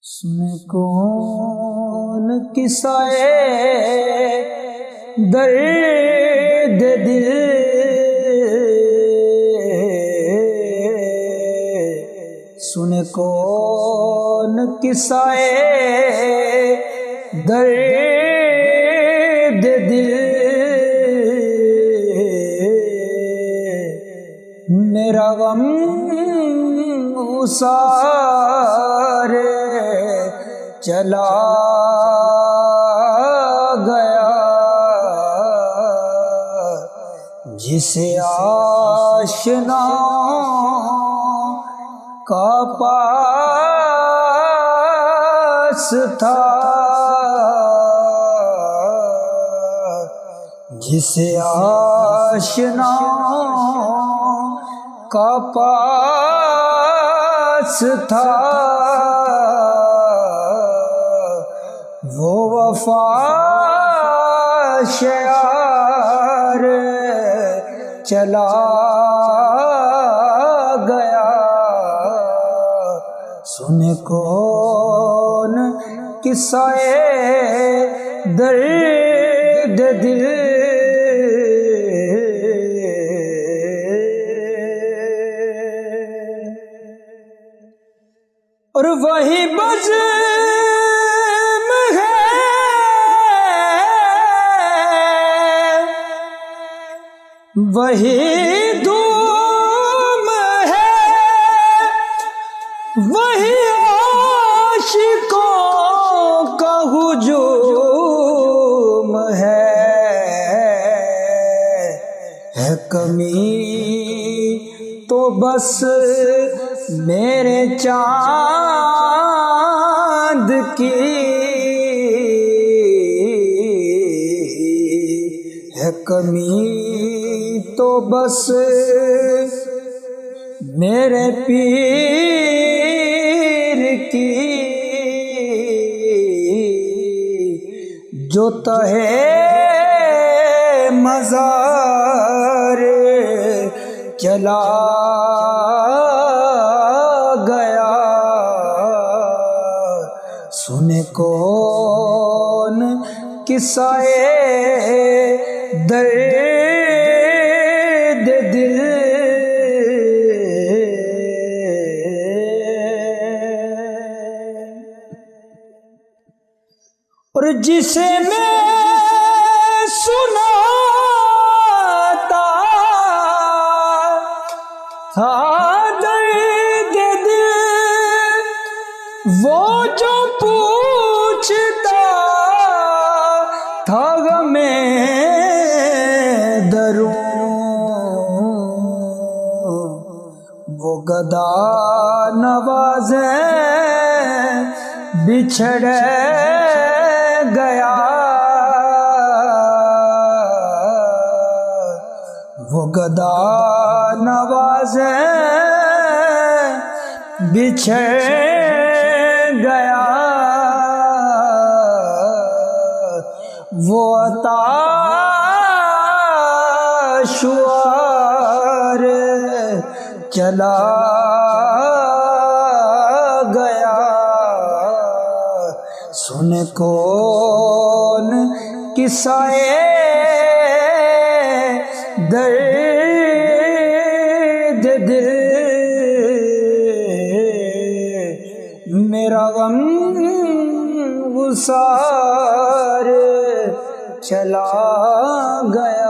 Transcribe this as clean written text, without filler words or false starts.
سنے کون قصہ درد دل، سنے کون قصہ درد دل، میرا غم اسارے چلا گیا، جسے آشنا کا پاس تھا، جسے آشنا کا پاس تھا، وہ وفا شیار چلا گیا، سنے کون قصہ درد دل، اور وہی بزم ہے وہی دھوم ہے، وہی عاشقوں کا ہجوم ہے کمی تو بس میرے چاند کی ہے، کمی تو بس میرے پیر کی، جو تہے مزار چلا گیا، سنے کون قصہ درد دل، اور جسے میں سناتا تھا درد دل، وہ جو پوچھتا تھا غم دروں، وہ گدا نوازیں بچھڑ گیا، وہ گدا نوازیں بچھڑ گیا، وہ عطا شعار چلا گیا، سنے کون قصہ درد دل، میرا غم گسار چلا گیا۔